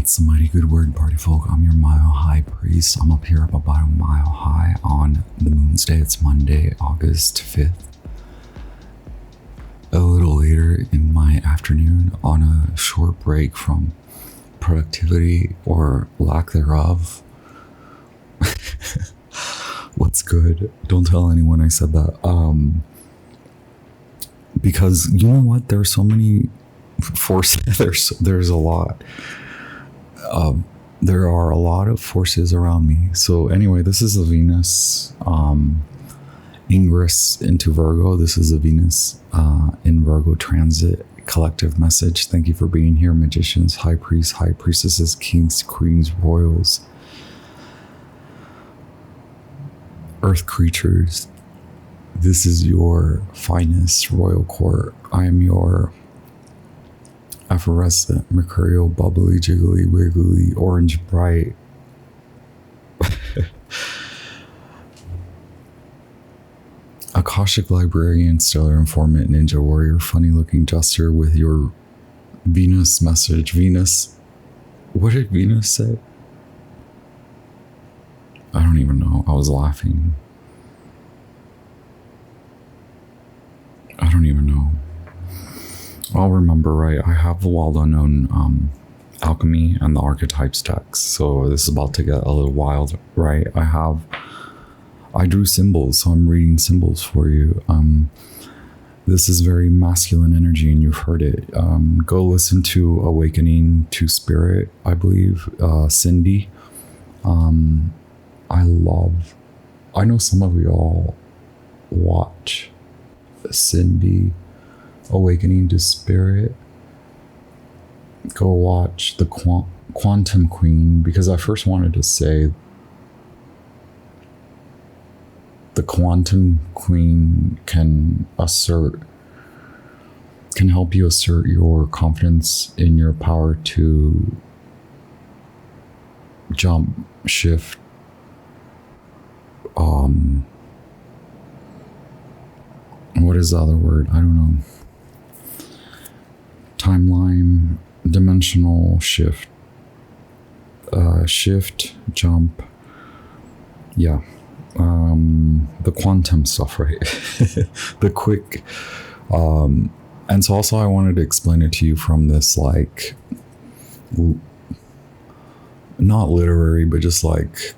What's the mighty good word, party folk? I'm your mile high priest. I'm up here about a mile high on the moon's day. It's Monday, August 5th. A little later in my afternoon on a short break from productivity or lack thereof. What's good? Don't tell anyone I said that. Because you know what? There's so many forces. There's a lot. There are a lot of forces around me. So anyway, this is a Venus ingress into Virgo. This is a Venus in Virgo transit collective message. Thank you for being here, magicians, high priests, high priestesses, kings, queens, royals, earth creatures. This is your finest royal court. I am your effervescent, mercurial, bubbly, jiggly, wiggly, orange bright, Akashic librarian, stellar informant, ninja warrior, funny looking jester with your Venus message. Venus, what did Venus say? I don't even know. I was laughing. I don't even know. I'll remember, right? I have the well-known alchemy and the archetypes text. So this is about to get a little wild, right? I drew symbols, so I'm reading symbols for you. This is very masculine energy, and you've heard it. Go listen to Awakening to Spirit, I believe, Cindy. I know some of y'all watch Cindy Awakening to Spirit. Go watch the Quantum Queen, because I first wanted to say the Quantum Queen can help you assert your confidence in your power to jump, shift, what is the other word? I don't know. Timeline, dimensional shift, jump. Yeah. The quantum stuff, right? The quick. And so also I wanted to explain it to you from this, like, not literary, but just like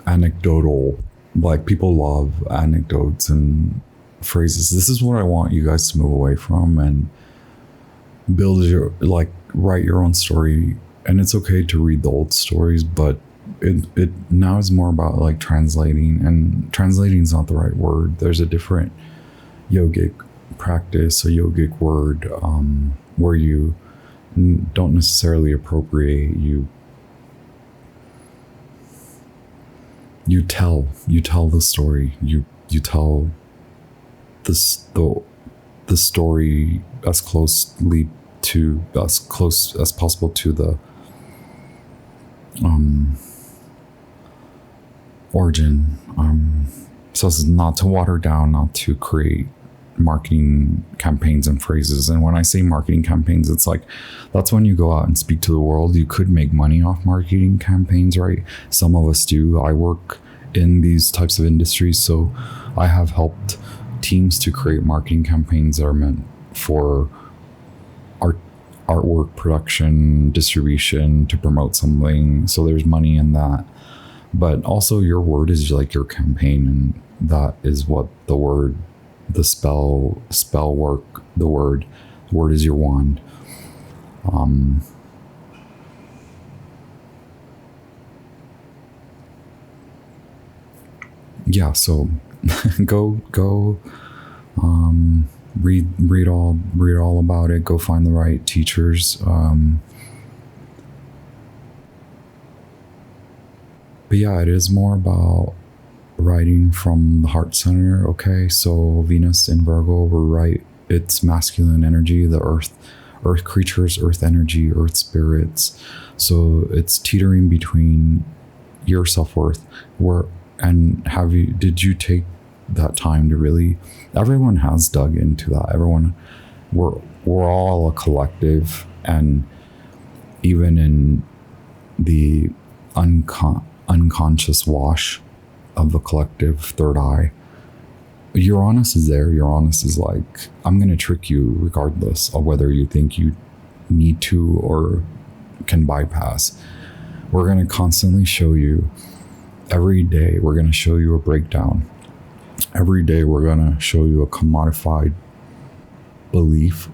anecdotal. Like, people love anecdotes and phrases. This is what I want you guys to move away from and build your, like, write your own story. And it's okay to read the old stories, but it now is more about like translating, and translating is not the right word. There's a different yogic practice, a yogic word, where you don't necessarily appropriate, you tell the story, you tell the story as close as possible to the origin. So this is not to water down, not to create marketing campaigns and phrases. And when I say marketing campaigns, it's like, that's when you go out and speak to the world. You could make money off marketing campaigns, right? Some of us do. I work in these types of industries, so I have helped teams to create marketing campaigns that are meant for artwork production, distribution, to promote something. So there's money in that. But also your word is like your campaign, and that is what the word, the spell work, the word is your wand. Yeah, so go read all about it. Go find the right teachers. But yeah, it is more about writing from the heart center. Okay, so Venus in Virgo, we're right. It's masculine energy, the earth creatures, earth energy, earth spirits. So it's teetering between your self-worth. Did you take that time to really, everyone has dug into that. We're all a collective, and even in the unconscious wash of the collective third eye, Uranus is there. Uranus is like, I'm going to trick you regardless of whether you think you need to or can bypass. We're going to constantly show you, every day we're going to show you a breakdown. Every day we're going to show you a commodified belief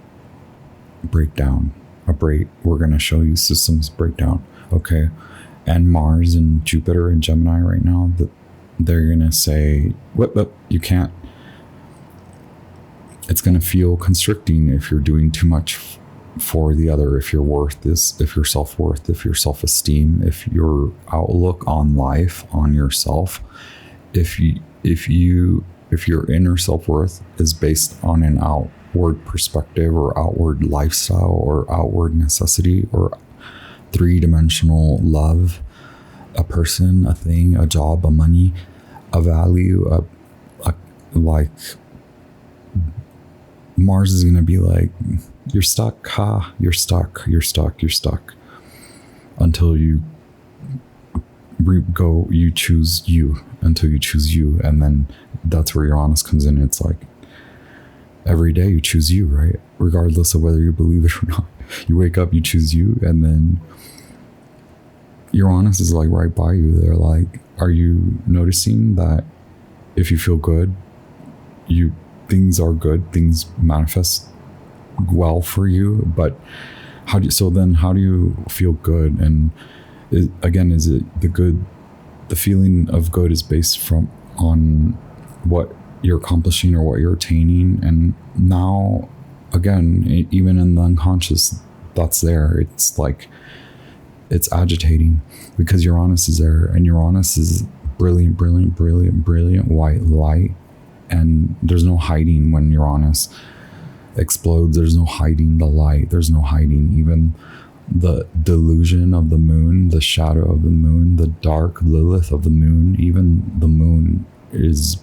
breakdown. We're going to show you systems breakdown. Okay. And Mars and Jupiter and Gemini right now, that they're going to say, whip, you can't. It's going to feel constricting if you're doing too much for the other, if your self-worth, if your self-esteem, if your outlook on life, on yourself, if your inner self-worth is based on an outward perspective or outward lifestyle or outward necessity or three-dimensional love, a person, a thing, a job, a money, a value, like Mars is going to be like, you're stuck, you're stuck until you you choose you, until you choose you. And then that's where Uranus comes in. It's like every day you choose you, right? Regardless of whether you believe it or not. You wake up, you choose you, and then Uranus is like right by you. They're like, are you noticing that if you feel good, things are good, things manifest well for you? But how do you feel good? And is it the feeling of good is based on what you're accomplishing or what you're attaining. And now again, even in the unconscious, that's there. It's like, it's agitating because Uranus is there, and Uranus is brilliant white light. And there's no hiding when Uranus explodes. There's no hiding the light. There's no hiding even the delusion of the moon, the shadow of the moon, the dark Lilith of the moon. Even the moon is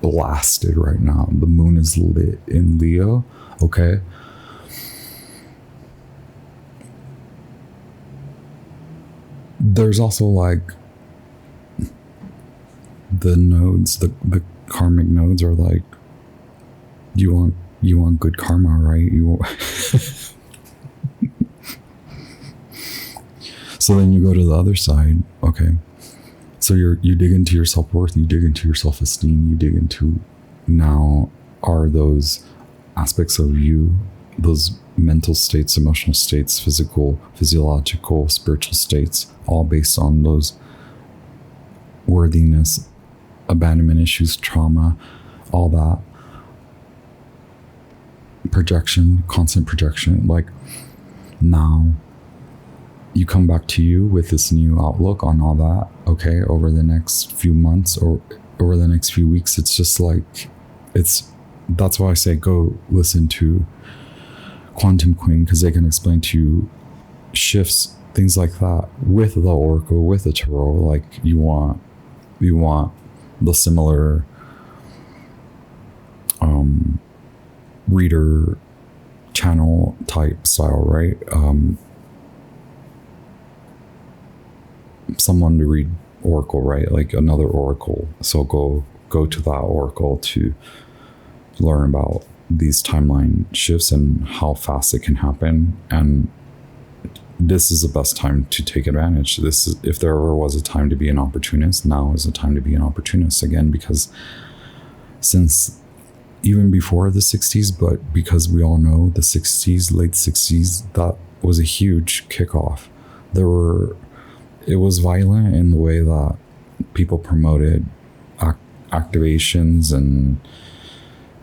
blasted right now. The moon is lit in Leo. Okay. There's also like the nodes, the karmic nodes are like, you want good karma, right? So then you go to the other side. Okay. So you dig into your self-worth, you dig into your self-esteem, you dig into, now are those aspects of you, those mental states, emotional states, physical, physiological, spiritual states, all based on those worthiness, abandonment issues, trauma, all that projection, constant projection. Like now you come back to you with this new outlook on all that. Okay, over the next few months or over the next few weeks, it's just like, that's why I say go listen to Quantum Queen, because they can explain to you shifts, things like that, with the oracle, with the tarot. Like you want the similar reader channel type style, right? Someone to read oracle, right? Like another oracle. So go to that oracle to learn about these timeline shifts and how fast it can happen. And this is the best time to take advantage. This is, if there ever was a time to be an opportunist, now is the time to be an opportunist again, because since even before the 60s, but because we all know the 60s, late 60s, that was a huge kickoff. It was violent in the way that people promoted activations and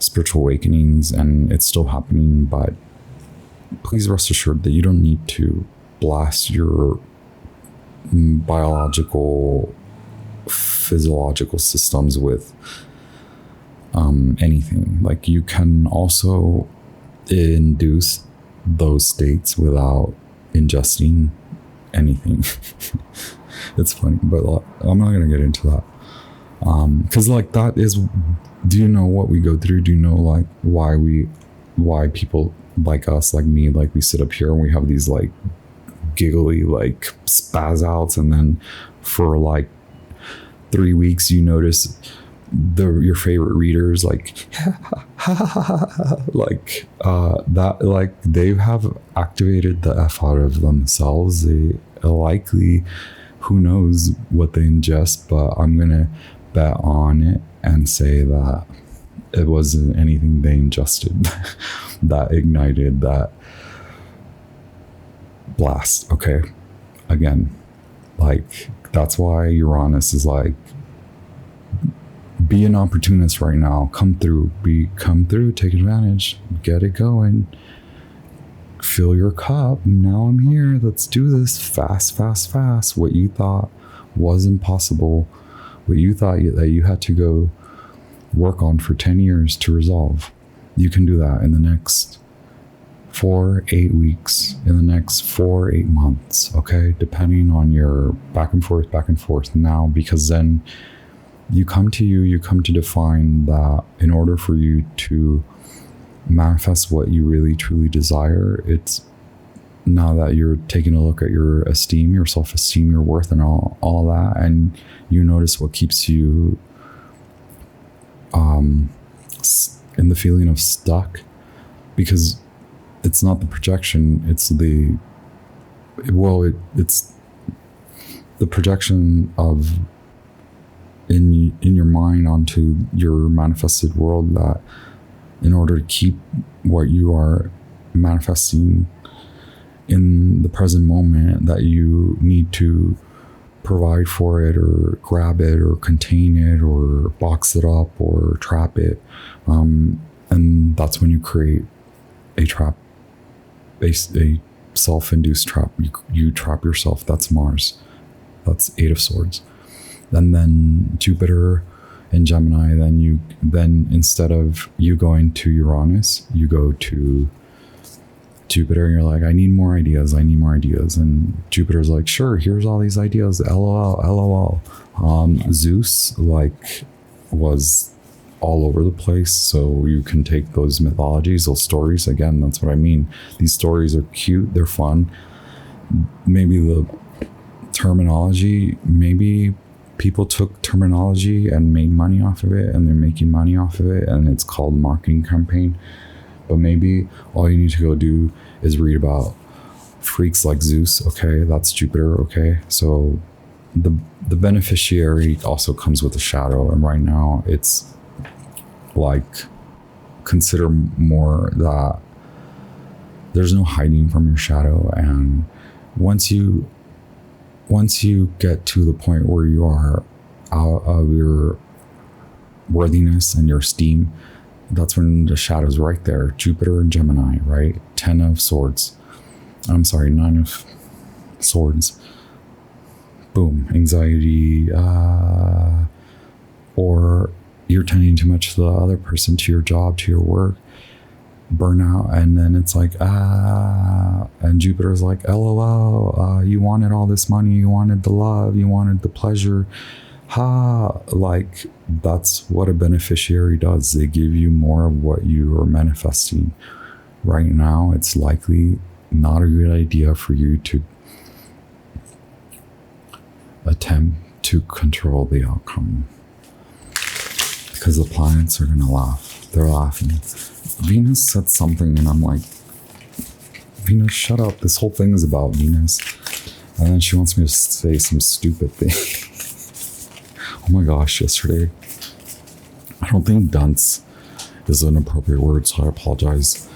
spiritual awakenings, and it's still happening. But please rest assured that you don't need to blast your biological, physiological systems with anything. Like you can also induce those states without ingesting anything. It's funny, but I'm not gonna get into that, because like that is, do you know what we go through? Do you know like why people like us, like me, like we sit up here and we have these like giggly like spaz outs, and then for like 3 weeks you notice your favorite readers like like that, like they have activated the F out of themselves. They likely, who knows what they ingest, but I'm gonna bet on it and say that it wasn't anything they ingested that ignited that blast. Okay, again, like that's why Uranus is like, be an opportunist right now. Come through, take advantage, get it going, fill your cup. Now I'm here, let's do this fast. What you thought was impossible, what you thought that you had to go work on for 10 years to resolve, you can do that in the next 4-8 weeks, in the next 4-8 months, okay, depending on your back and forth now, because then you come to define that in order for you to manifest what you really truly desire, it's now that you're taking a look at your esteem, your self-esteem, your worth, and all that, and you notice what keeps you in the feeling of stuck, because it's not the projection, it's the projection of in your mind onto your manifested world, that in order to keep what you are manifesting in the present moment, that you need to provide for it or grab it or contain it or box it up or trap it, and that's when you create a trap, a self-induced trap. You trap yourself. That's Mars. That's 8 of Swords. And then Jupiter in Gemini, then instead of you going to Uranus, you go to Jupiter, and you're like, I need more ideas. And Jupiter's like, sure, here's all these ideas, lol. Zeus like was all over the place, so you can take those mythologies, those stories, again, that's what I mean, these stories are cute, they're fun, maybe the terminology, maybe people took terminology and made money off of it, and they're making money off of it, and it's called marketing campaign. But maybe all you need to go do is read about freaks like Zeus. Okay, that's Jupiter. Okay, so the beneficiary also comes with a shadow, and right now it's like, consider more that there's no hiding from your shadow, and once you get to the point where you are out of your worthiness and your esteem, that's when the shadow's right there. Jupiter and Gemini, right? 10 of Swords. I'm sorry, 9 of Swords. Boom, anxiety, or you're tending too much to the other person, to your job, to your work, burnout, and then it's like, and Jupiter's like, lol, you wanted all this money, you wanted the love, you wanted the pleasure, like that's what a beneficiary does. They give you more of what you are manifesting. Right now, it's likely not a good idea for you to attempt to control the outcome, because the planets are gonna laugh. They're laughing. Venus said something, and I'm like, Venus, shut up. This whole thing is about Venus. And then she wants me to say some stupid thing. Oh my gosh, yesterday. I don't think dunce is an appropriate word, so I apologize.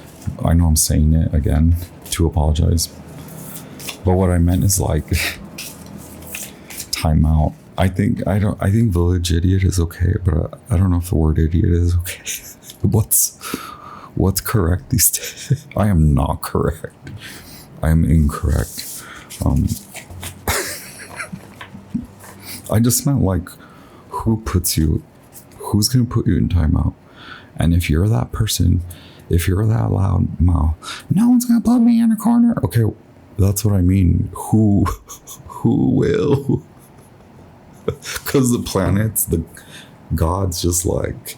I know I'm saying it again to apologize. But what I meant is like, time out. I think village idiot is okay, but I don't know if the word idiot is okay. What's correct these days? I am not correct. I am incorrect. I just meant like, who's gonna put you in timeout? And if you're that person, if you're that loud mouth, no one's gonna put me in a corner. Okay, that's what I mean. Who will? Because the planets, the gods, just like,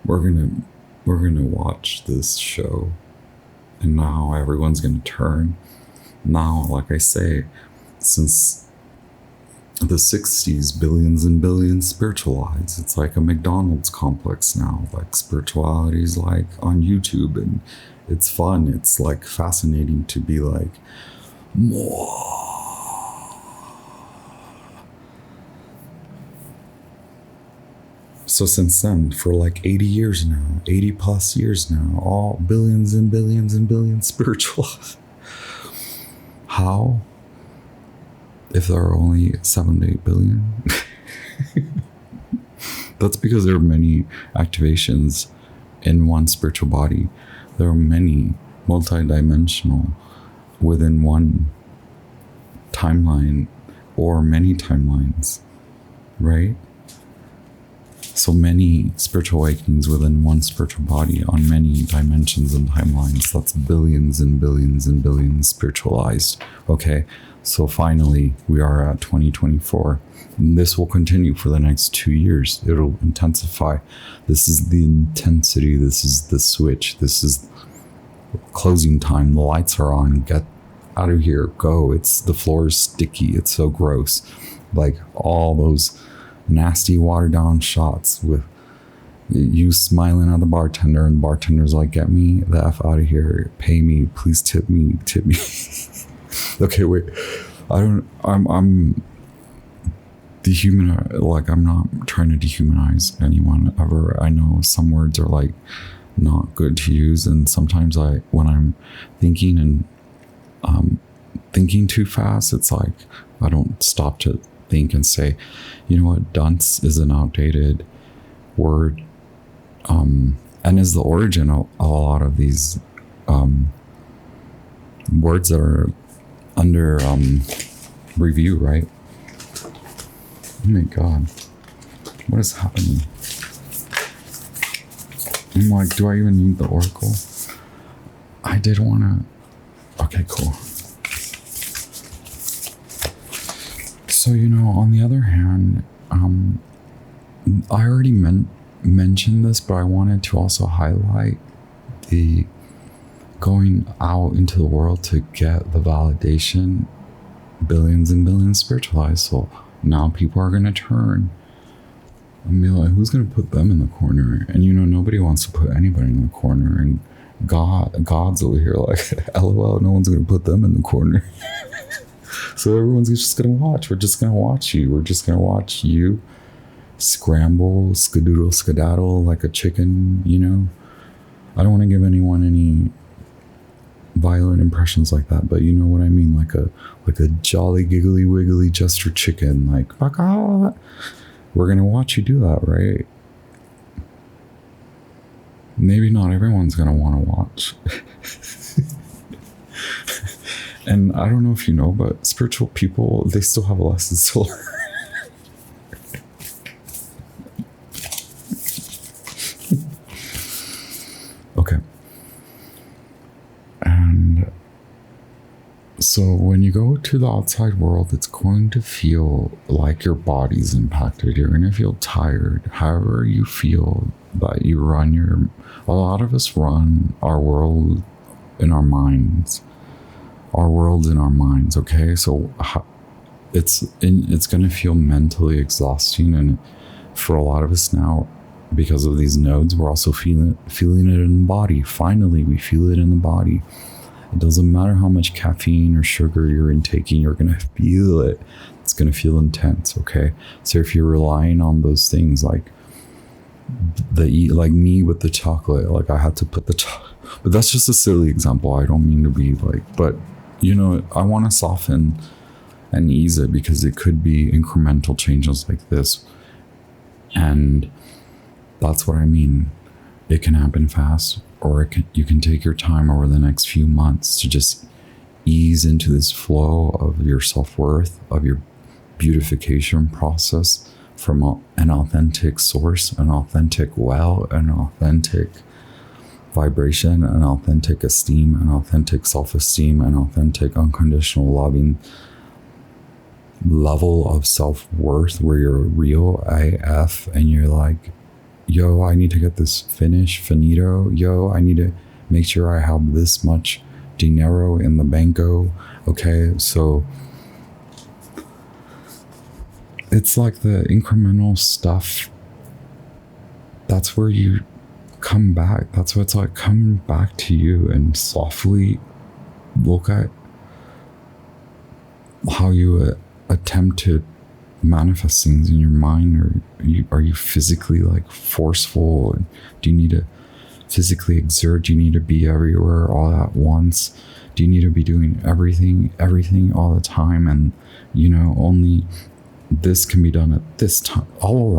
we're gonna watch this show and now everyone's going to turn. Now, like I say, since the 60s, billions and billions spiritualized. It's like a McDonald's complex now. Like spirituality is like on YouTube, and it's fun. It's like fascinating to be like, more. So since then, for like 80 years now, 80 plus years now, all billions and billions and billions spiritual. How? If there are only 7 to 8 billion? That's because there are many activations in one spiritual body. There are many multidimensional within one timeline or many timelines, right? So many spiritual awakenings within one spiritual body on many dimensions and timelines. That's billions and billions and billions spiritualized. Okay, so finally we are at 2024. And this will continue for the next 2 years. It'll intensify. This is the intensity. This is the switch. This is closing time. The lights are on. Get out of here. Go. The floor is sticky. It's so gross. Like all those nasty watered down shots with you smiling at the bartender, and the bartender's like, get me the F out of here, pay me, please tip me. Okay, wait, I'm like, I'm not trying to dehumanize anyone ever. I know some words are like not good to use, and sometimes when I'm thinking and thinking too fast, it's like I don't stop to think and say, you know what, dunce is an outdated word, and is the origin of a lot of these words that are under review, right? Oh my god, what is happening? I'm like, do I even need the oracle? I did want to. Okay, cool. So, on the other hand, I already mentioned this, but I wanted to also highlight the going out into the world to get the validation, billions and billions spiritualized. So now people are going to turn and be like, who's going to put them in the corner? And nobody wants to put anybody in the corner. And God's over here like, LOL, no one's going to put them in the corner. So everyone's just going to watch. We're just going to watch you. We're just going to watch you scramble, skadoodle, skedaddle like a chicken, I don't want to give anyone any violent impressions like that, but you know what I mean? Like a jolly, giggly, wiggly jester chicken. Like, we're going to watch you do that, right? Maybe not everyone's going to want to watch. And I don't know if you know, but spiritual people, they still have lessons to learn. Okay. And so when you go to the outside world, it's going to feel like your body's impacted. You're going to feel tired. However you feel that you run a lot of us run our world in our minds. Our world's in our minds, okay? So it's going to feel mentally exhausting, and for a lot of us now, because of these nodes, we're also feeling it in the body. Finally, we feel it in the body. It doesn't matter how much caffeine or sugar you're intaking, you're going to feel it. It's going to feel intense, okay? So if you're relying on those things like me with the chocolate, like I had to put the chocolate, but that's just a silly example. I don't mean to be like, but I want to soften and ease it, because it could be incremental changes like this. And that's what I mean. It can happen fast, or you can take your time over the next few months to just ease into this flow of your self-worth, of your beautification process from an authentic source, an authentic well, an authentic vibration, an authentic esteem, an authentic self-esteem, an authentic unconditional loving level of self-worth where you're real AF and you're like, yo, I need to get this finito. Yo, I need to make sure I have this much dinero in the banco. Okay, so it's like the incremental stuff. That's where you come back. That's what's like coming back to you, and softly look at how you attempt to manifest things in your mind. Or are you physically like forceful? Do you need to physically exert? Do you need to be everywhere all at once? Do you need to be doing everything all the time? And only this can be done at this time. All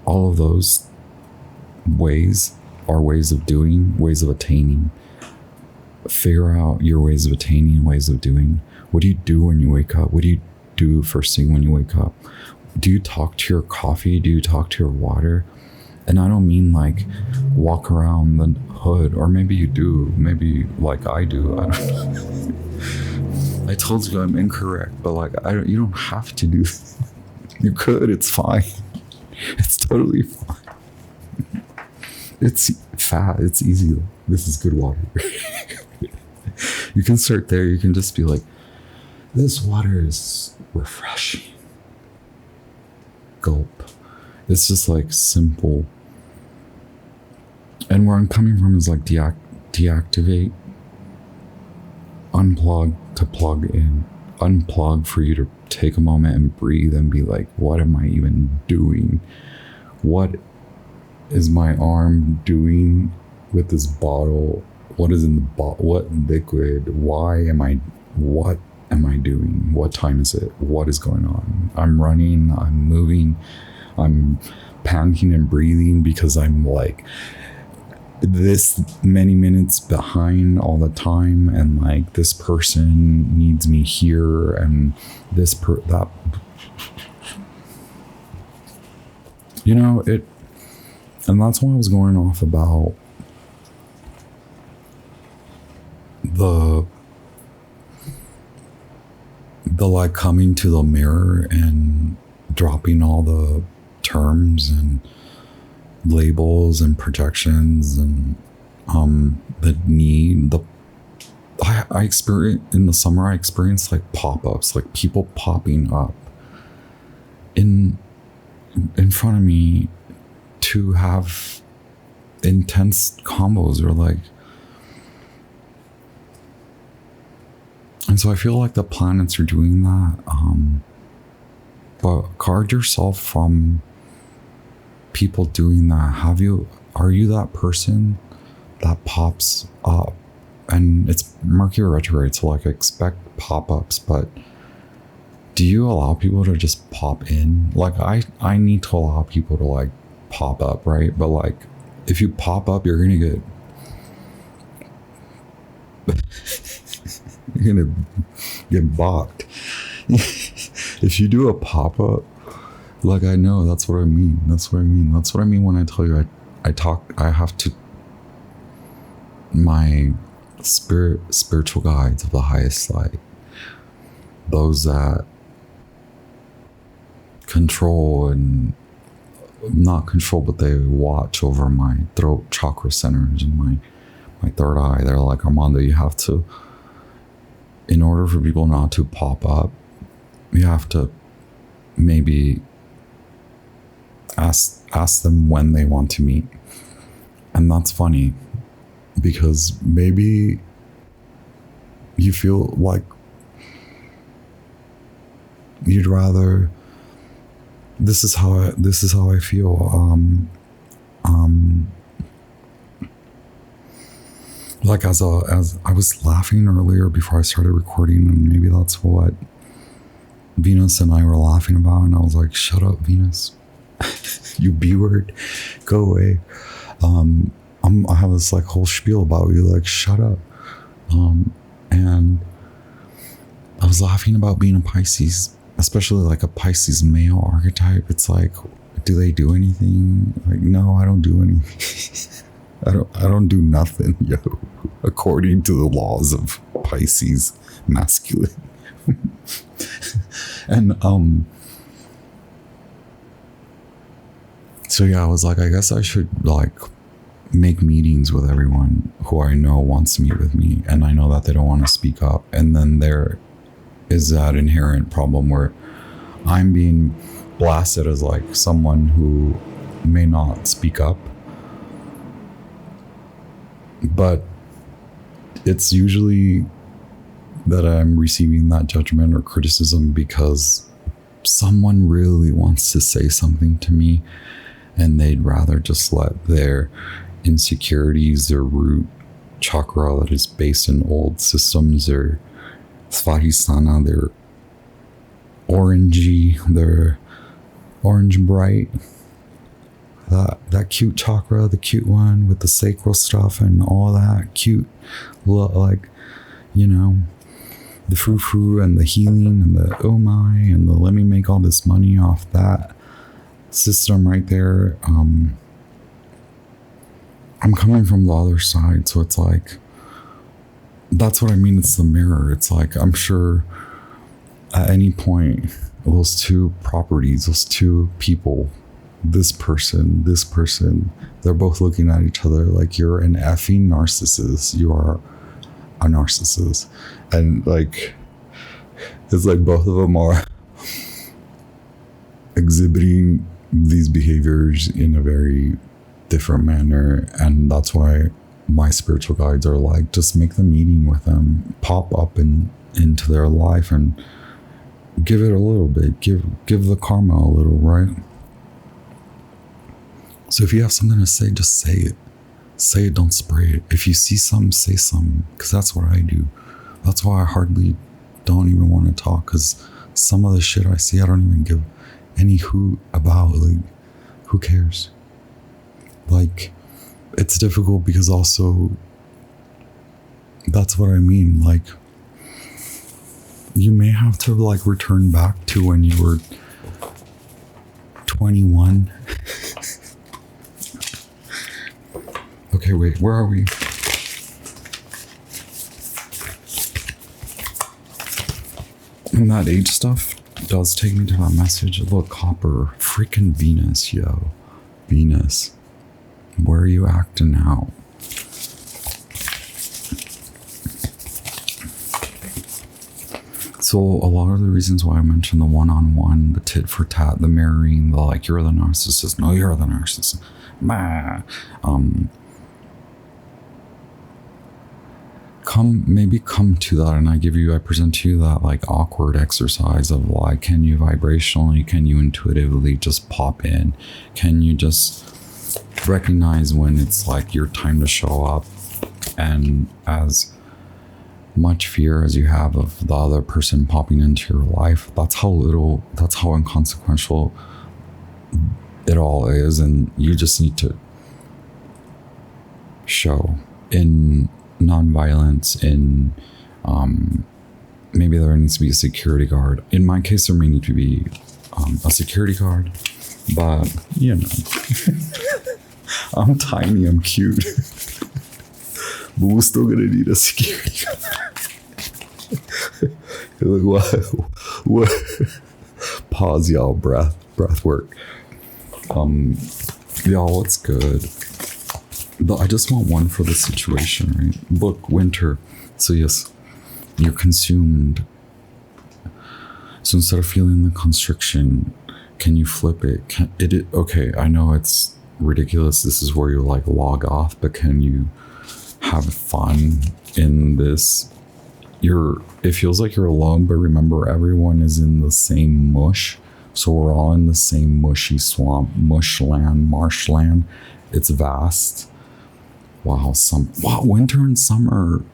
of those ways are ways of doing, ways of attaining. Figure out your ways of attaining, ways of doing. What do you do when you wake up? What do you do first thing when you wake up? Do you talk to your coffee? Do you talk to your water? And I don't mean like walk around the hood, or maybe you do, maybe like I do. I don't know. I told you I'm incorrect, but like you don't have to do. You could. It's fine. It's totally fine. It's fat. It's easy. This is good water. You can start there. You can just be like, this water is refreshing. Gulp. It's just like simple. And where I'm coming from is like deactivate, unplug to plug in, unplug for you to take a moment and breathe and be like, what am I even doing? What is my arm doing with this bottle? What is in the bottle? What liquid? What am I doing? What time is it? What is going on? I'm running, I'm moving, I'm panting and breathing because I'm like this many minutes behind all the time, and like this person needs me here, and that it. And that's why I was going off about the like coming to the mirror and dropping all the terms and labels and projections and the need. I experienced in the summer, I experienced like pop-ups, like people popping up in front of me to have intense combos, or like, and so I feel like the planets are doing that. But guard yourself from people doing that. Are you that person that pops up? And it's Mercury retrograde, so like expect pop-ups, but do you allow people to just pop in? Like I need to allow people to like pop up, right? But like if you pop up, you're gonna get you're gonna get balked. If you do a pop-up, like, I know that's what I mean. That's what I mean when I tell you I have to, my spiritual guides of the highest light, those that control and not control, but they watch over my throat chakra centers and my third eye. They're like, Armando, you have to, in order for people not to pop up, you have to maybe ask them when they want to meet. And that's funny because maybe you feel like you'd rather, this is how I feel. Like as I was laughing earlier before I started recording, and maybe that's what Venus and I were laughing about, and I was like, shut up, Venus. You B word, go away. I have this like whole spiel about you, like, shut up. And I was laughing about being a Pisces, especially like a Pisces male archetype. It's like, do they do anything? Like, no, I don't do anything. I don't do nothing, yo, according to the laws of Pisces masculine. And so yeah, I was like, I guess I should like make meetings with everyone who I know wants to meet with me, and I know that they don't want to speak up. And then there is that inherent problem where I'm being blasted as like someone who may not speak up, but it's usually that I'm receiving that judgment or criticism because someone really wants to say something to me, and they'd rather just let their insecurities, their root chakra that is based in old systems, their svadhisthana, their orangey, their orange bright, that cute chakra, the cute one with the sacral stuff and all that cute, like, you know, the frou-frou and the healing and the oh my and the let me make all this money off that system right there. I'm coming from the other side, so it's like, that's what I mean. It's the mirror. It's like, I'm sure at any point, those two properties, those two people, this person, they're both looking at each other like, you're an effing narcissist. You are a narcissist. And like, it's like both of them are exhibiting these behaviors in a very different manner. And that's why my spiritual guides are like, just make the meeting with them, pop up into their life and give it a little bit, give the karma a little, right? So if you have something to say, just say it. Say it, don't spray it. If you see something, say something, because that's what I do. That's why I hardly don't even want to talk, because some of the shit I see, I don't even give any hoot about. Like, who cares? Like, it's difficult because also, that's what I mean. Like, you may have to like return back to when you were 21. Okay, wait, where are we? And that age stuff does take me to that message. Look, copper, freaking Venus, yo. Venus, where are you acting out? So a lot of the reasons why I mentioned the one-on-one, the tit for tat, the mirroring, the like, you're the narcissist, no, you're the narcissist, come to that, and I present to you that like awkward exercise of like, can you vibrationally, can you intuitively just pop in? Can you just recognize when it's like your time to show up? And as much fear as you have of the other person popping into your life, that's how inconsequential it all is. And you just need to show in non-violence, in maybe there needs to be a security guard. In my case, there may need to be a security guard, but you know, I'm tiny, I'm cute, but we're still gonna need a security guard. Like, what? Pause, y'all. Breath work. Y'all, what's good? I just want one for the situation, right? Look, winter. So yes, you're consumed. So instead of feeling the constriction, can you flip it? Okay, I know it's ridiculous. This is where you like log off, but can you have fun in this? It feels like you're alone, but remember, everyone is in the same mush. So we're all in the same mushy swamp, marshland. It's vast. Wow, winter and summer.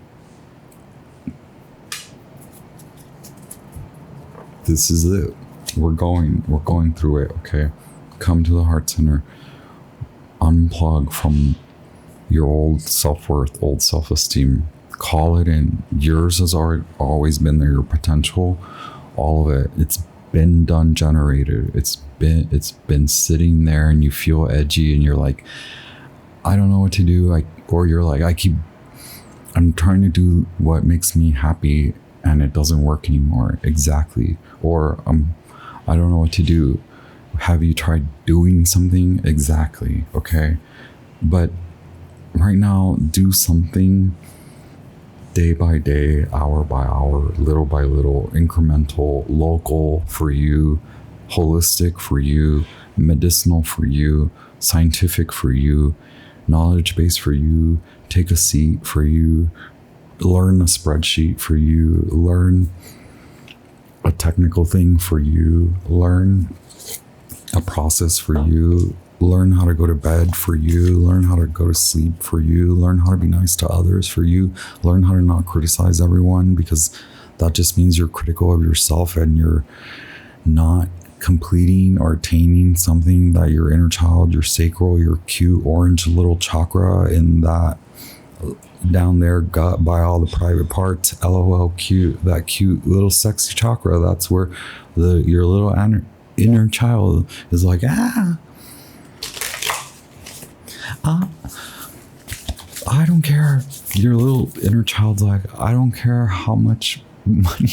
This is it. We're going through it, okay? Come to the heart center. Unplug from your old self-worth, old self-esteem. Call it in. Yours has always been there, your potential, all of it. It's been done, generated. It's been sitting there, and you feel edgy, and you're like, I don't know what to do. Or you're like, I'm trying to do what makes me happy, and it doesn't work anymore. Exactly. Or I don't know what to do. Have you tried doing something? Exactly. Okay. But right now, do something day by day, hour by hour, little by little, incremental, local for you, holistic for you, medicinal for you, scientific for you, knowledge base for you, take a seat for you, learn a spreadsheet for you, learn a technical thing for you, learn a process for you, learn how to go to bed for you, learn how to go to sleep for you, learn how to be nice to others for you, learn how to not criticize everyone, because that just means you're critical of yourself and you're not completing or attaining something that your inner child, your sacral, your cute orange little chakra in that down there gut by all the private parts, lol cute, that cute little sexy chakra, that's where your little inner child is like, I don't care. Your little inner child's like, I don't care how much money.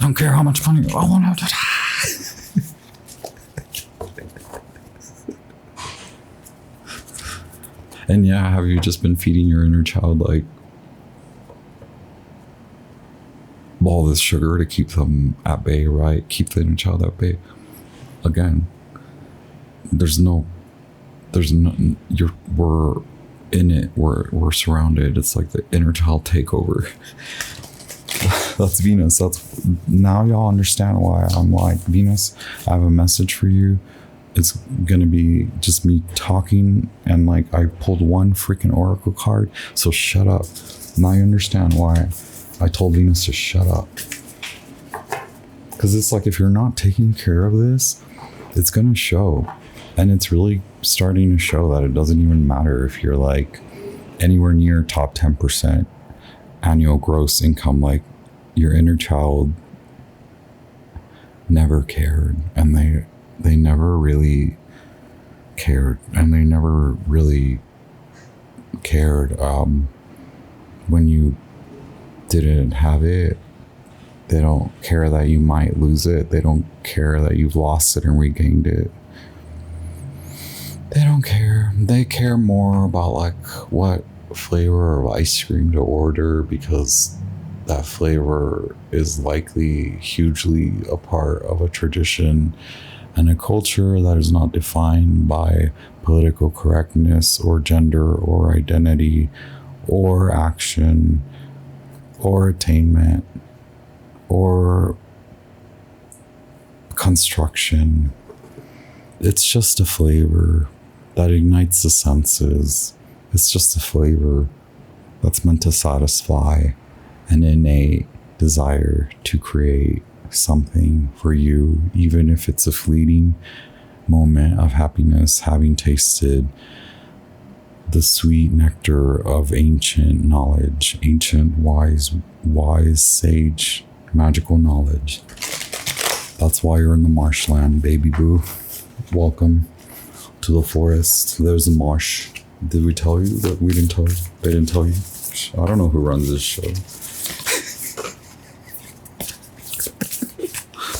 I don't care how much money. I want to. And yeah, have you just been feeding your inner child like all this sugar to keep them at bay, right? Keep the inner child at bay. Again, we're in it, we're surrounded. It's like the inner child takeover. That's Venus. That's now y'all understand why I'm like, Venus, I have a message for you. It's gonna be just me talking, and like I pulled one freaking oracle card, so shut up. Now you understand why I told Venus to shut up. Because it's like, if you're not taking care of this, it's gonna show. And it's really starting to show that it doesn't even matter if you're like anywhere near top 10% annual gross income. Like, your inner child never cared, and they never really cared, and they never really cared when you didn't have it. They don't care that you might lose it. They don't care that you've lost it and regained it. They don't care. They care more about like what flavor of ice cream to order, because that flavor is likely hugely a part of a tradition and a culture that is not defined by political correctness or gender or identity or action or attainment or construction. It's just a flavor that ignites the senses. It's just a flavor that's meant to satisfy an innate desire to create something for you, even if it's a fleeting moment of happiness, having tasted the sweet nectar of ancient knowledge, ancient wise sage, magical knowledge. That's why you're in the marshland, baby boo. Welcome to the forest. There's a marsh. Did we tell you that we didn't tell you? They didn't tell you? I don't know who runs this show.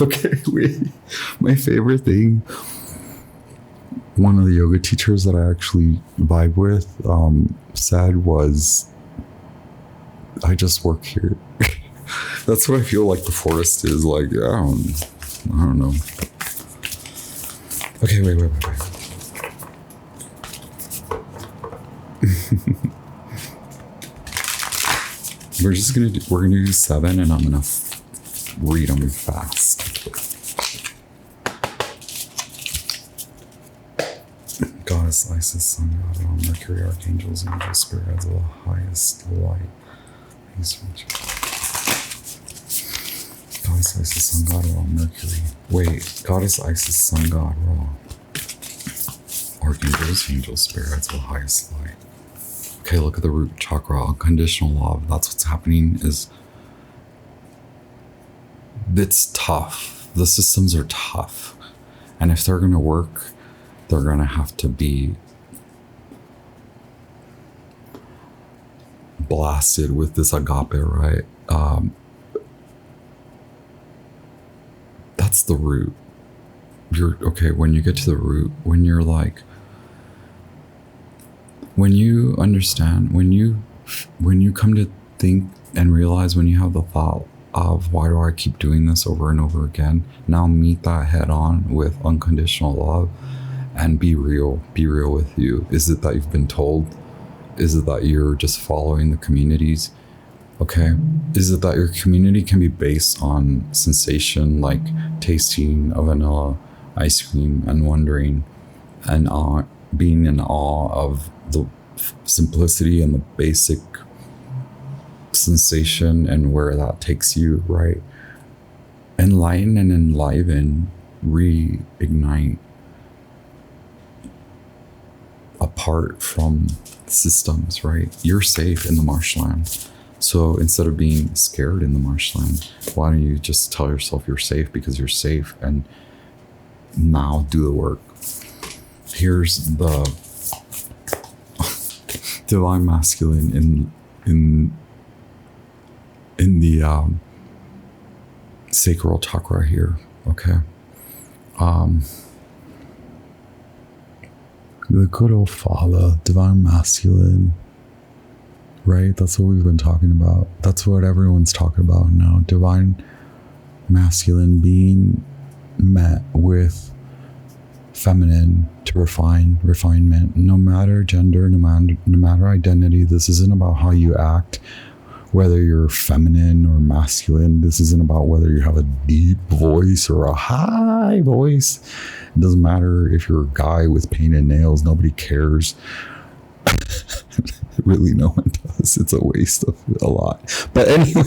Okay, my favorite thing, one of the yoga teachers that I actually vibe with said was, I just work here. That's what I feel like the forest is like. I don't know. Okay, wait. We're gonna do 7, and I'm gonna read them fast. Goddess Isis, Sun God, all Mercury, archangels, angels, spirits of the highest light. Goddess Isis, Sun God, all Mercury. Wait, Goddess Isis, Sun God, raw. Archangels, angels, spirits of the highest light. Okay, look at the root chakra, unconditional love. That's what's happening. It's tough. The systems are tough. And if they're going to work, they're going to have to be blasted with this agape, right? That's the root. you're okay, when you get to the root, when you're like, when you understand, when you come to think and realize, when you have the thought of, why do I keep doing this over and over again? Now meet that head on with unconditional love and be real with you. Is it that you've been told? Is it that you're just following the communities? Okay. Is it that your community can be based on sensation, like tasting a vanilla ice cream and wondering and being in awe of the simplicity and the basic sensation and where that takes you, right? Enlighten and enliven, reignite apart from systems, right? You're safe in the marshland. So instead of being scared in the marshland, why don't you just tell yourself you're safe because you're safe, and now do the work. Here's the divine masculine in the sacral chakra here, okay? The good old father, divine masculine, right? That's what we've been talking about. That's what everyone's talking about now. Divine masculine being met with feminine to refinement, no matter gender, no matter identity. This isn't about how you act, whether you're feminine or masculine. This isn't about whether you have a deep voice or a high voice. It doesn't matter if you're a guy with painted nails. Nobody cares. Really, no one does. It's a waste of a lot. But anyway,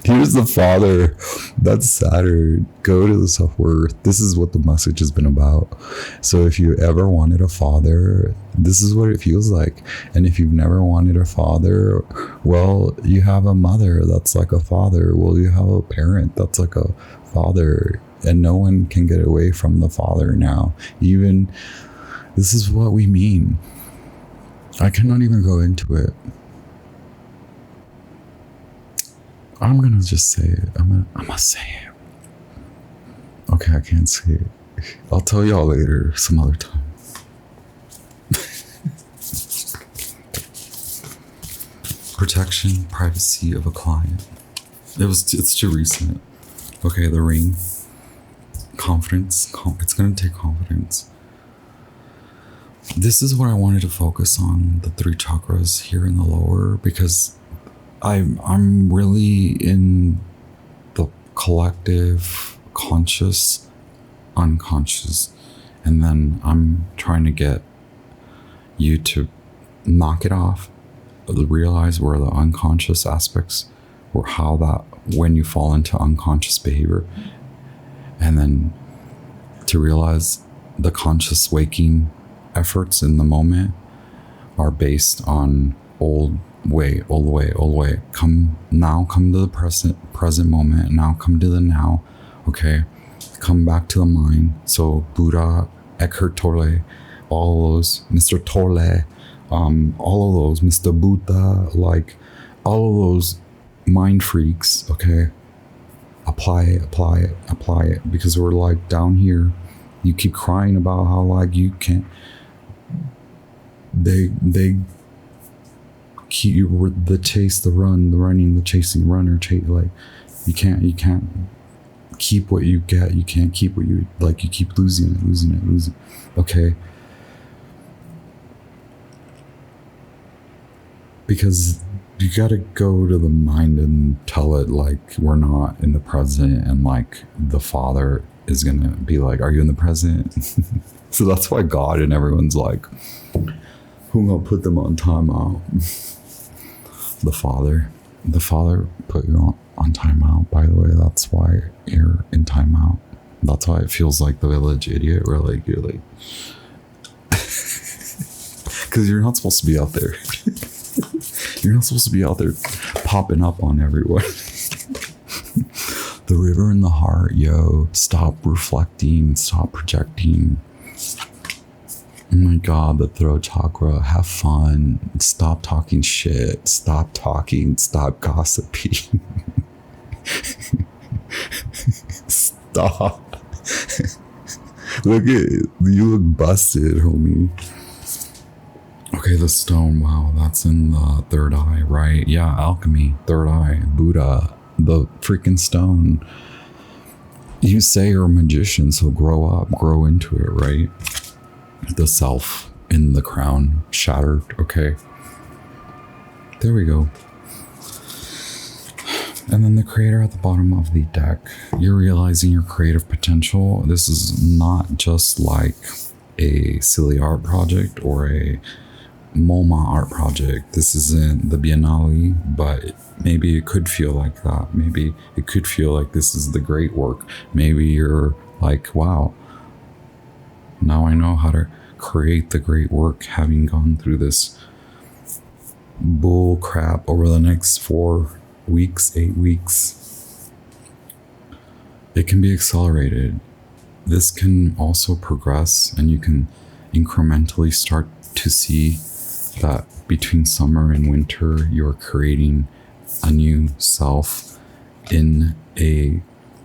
here's the father. That's Saturn. Go to the self-worth. This is what the message has been about. So if you ever wanted a father, this is what it feels like. And if you've never wanted a father, well, you have a mother that's like a father. Well, you have a parent that's like a father. And no one can get away from the father now. Even, this is what we mean. I cannot even go into it. I'm gonna just say it. I'm gonna say it. Okay, I can't say it. I'll tell y'all later, some other time. Protection, privacy of a client. It's too recent. Okay, the ring. Confidence. It's gonna take confidence. This is what I wanted to focus on, the 3 chakras here in the lower, because I'm really in the collective, conscious, unconscious, and then I'm trying to get you to knock it off, realize where the unconscious aspects, or how that, when you fall into unconscious behavior, and then to realize the conscious waking efforts in the moment are based on old way. Come to the present moment. Now come to the now. Okay, come back to the mind. So Buddha, Eckhart Tolle, all of those, Mr. Tolle, all of those, Mr. Buddha, like all of those mind freaks. Okay, apply it, because we're like down here. You keep crying about how like you can't. They keep you the chase, the run, the running, the chasing, runner, chase. Like you can't keep what you get. You can't keep what you like. You keep losing it. Okay, because you got to go to the mind and tell it like we're not in the present, and like the father is gonna be like, are you in the present? So that's why God and everyone's like, who gonna put them on timeout? The father put you on timeout. By the way, that's why you're in timeout. That's why it feels like the village idiot, where like you're like, because you're not supposed to be out there. You're not supposed to be out there popping up on everyone. The river in the heart, yo. Stop reflecting, stop projecting. Oh my God, the throat chakra. Have fun. Stop talking shit. Stop gossiping. Stop. Look at you, look busted, homie. Okay, the stone. Wow, that's in the third eye, right? Yeah, alchemy, third eye, Buddha, the freaking stone. You say you're a magician, so grow up, grow into it, right? The self in the crown shattered. Okay, there we go. And then the creator at the bottom of the deck. You're realizing your creative potential. This is not just like a silly art project or a MoMA art project. This isn't the Biennale, but maybe it could feel like that. Maybe it could feel like this is the great work. Maybe you're like, wow, now I know how to create the great work, having gone through this bull crap over the next 4 weeks, 8 weeks. It can be accelerated. This can also progress, and you can incrementally start to see that between summer and winter, you're creating a new self in a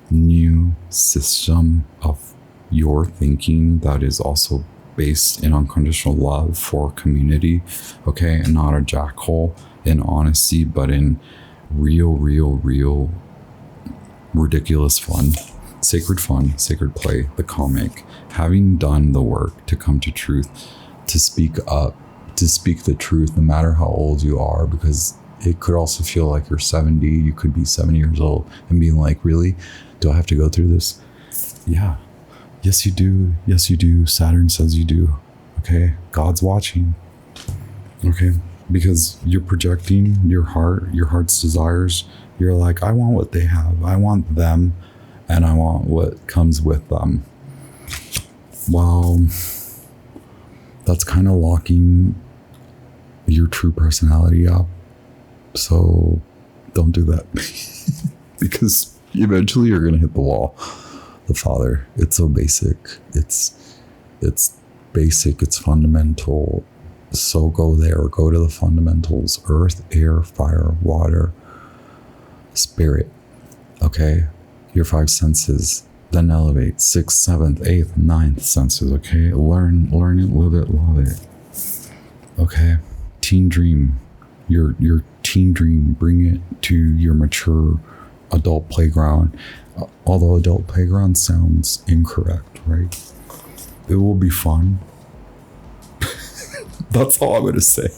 new system of your thinking that is also based in unconditional love for community, okay? And not a jackhole in honesty, but in real, ridiculous fun, sacred play, the comic, having done the work to come to truth, to speak up, to speak the truth, no matter how old you are, because it could also feel like you're 70, you could be 70 years old and being like, really? Do I have to go through this? Yeah. Yes, you do. Yes, you do. Saturn says you do. Okay. God's watching. Okay. Because you're projecting your heart's desires. You're like, I want what they have. I want them, and I want what comes with them. Well, that's kind of locking your true personality up. So don't do that. Because eventually you're going to hit the wall. The Father. It's so basic. It's basic. It's fundamental. So go there. Go to the fundamentals. Earth, air, fire, water, spirit. Okay? Your 5 senses. Then elevate. 6th, 7th, 8th, 9th senses. Okay? Learn it, live it, love it. Okay? Teen dream. Your teen dream. Bring it to your mature adult playground. Although adult playground sounds incorrect, right? It will be fun. That's all I'm going to say.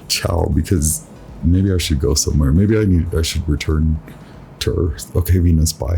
Ciao, because maybe I should go somewhere. Maybe I should return to Earth. Okay, Venus, bye.